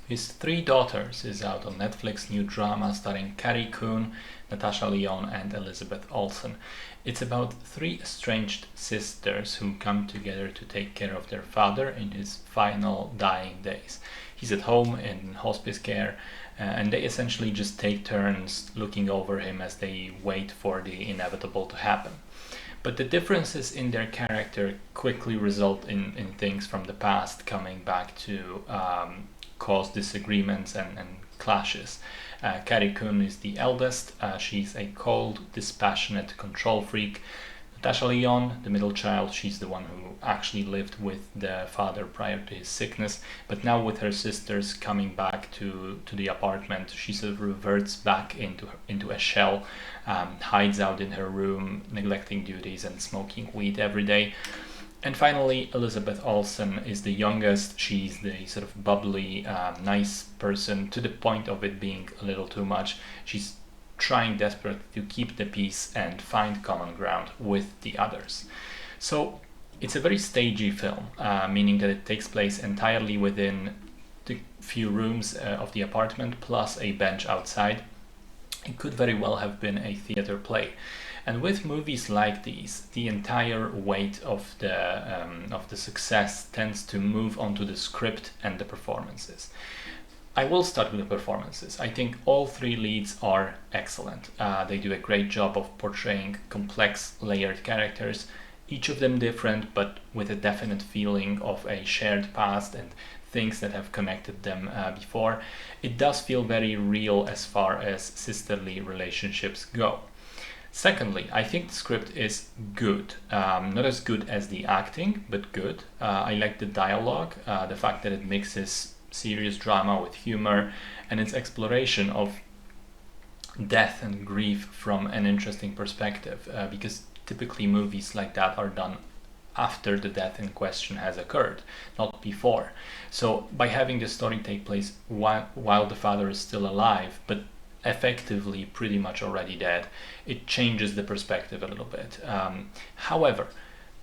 His Three Daughters is out on Netflix, new drama starring Carrie Coon, Natasha Lyonne and Elizabeth Olsen. It's about three estranged sisters who come together to take care of their father in his final dying days. He's at home in hospice care, and they essentially just take turns looking over him as they wait for the inevitable to happen. But the differences in their character quickly result in things from the past coming back to cause disagreements and clashes. Carrie Coon is the eldest. She's a cold, dispassionate control freak. Natasha Lyonne, the middle child, she's the one who actually lived with the father prior to his sickness, but now with her sisters coming back to the apartment, she sort of reverts back into a shell, hides out in her room, neglecting duties and smoking weed every day. And finally, Elizabeth Olsen is the youngest. She's the sort of bubbly, nice person, to the point of it being a little too much. She's trying desperately to keep the peace and find common ground with the others. So it's a very stagey film, meaning that it takes place entirely within the few rooms of the apartment plus a bench outside. It could very well have been a theater play. And with movies like these, the entire weight of the success tends to move onto the script and the performances. I will start with the performances. I think all three leads are excellent. They do a great job of portraying complex, layered characters, each of them different, but with a definite feeling of a shared past and things that have connected them before. It does feel very real as far as sisterly relationships go. Secondly, I think the script is good. Not as good as the acting, but good. I like the dialogue, the fact that it mixes serious drama with humor, and its exploration of death and grief from an interesting perspective, because typically movies like that are done after the death in question has occurred, not before. So by having the story take place while the father is still alive, but effectively pretty much already dead, it changes the perspective a little bit. However,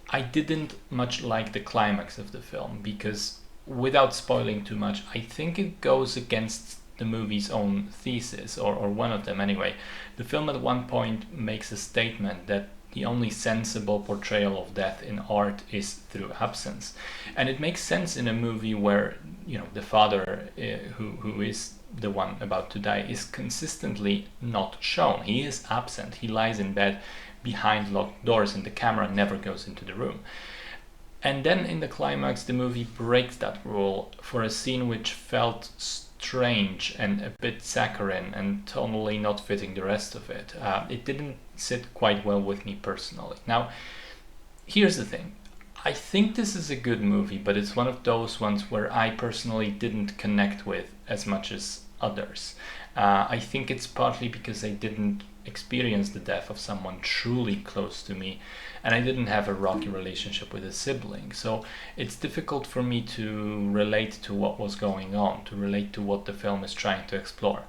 I didn't much like the climax of the film because, without spoiling too much, I think it goes against the movie's own thesis, or one of them anyway. The film at one point makes a statement that the only sensible portrayal of death in art is through absence. And it makes sense in a movie where, the father, who is the one about to die, is consistently not shown. He is absent. He lies in bed behind locked doors and the camera never goes into the room. And then in the climax, the movie breaks that rule for a scene which felt strange and a bit saccharine and tonally not fitting the rest of it. It didn't sit quite well with me personally. Now, here's the thing. I think this is a good movie, but it's one of those ones where I personally didn't connect with as much as others. I think it's partly because I didn't experience the death of someone truly close to me, and I didn't have a rocky relationship with a sibling. So it's difficult for me to relate to what was going on, to relate to what the film is trying to explore.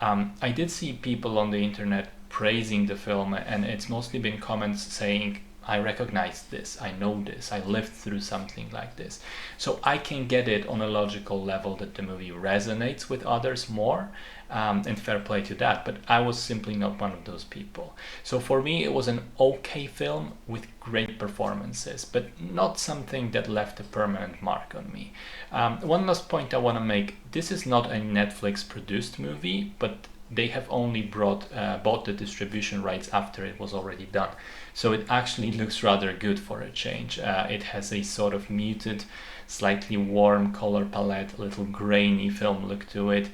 I did see people on the internet praising the film, and it's mostly been comments saying, I recognize this, I know this, I lived through something like this. So I can get it on a logical level that the movie resonates with others more, and fair play to that, but I was simply not one of those people. So for me, it was an okay film with great performances, but not something that left a permanent mark on me. One last point I want to make, this is not a Netflix produced movie, but they have only bought the distribution rights after it was already done. So it actually looks rather good for a change. It has a sort of muted, slightly warm color palette, a little grainy film look to it.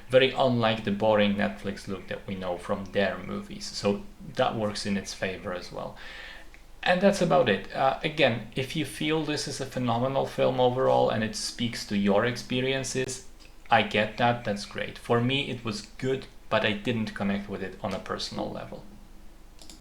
Very unlike the boring Netflix look that we know from their movies. So that works in its favor as well. And that's about it. Again, if you feel this is a phenomenal film overall and it speaks to your experiences, I get that, that's great. For me, it was good, but I didn't connect with it on a personal level.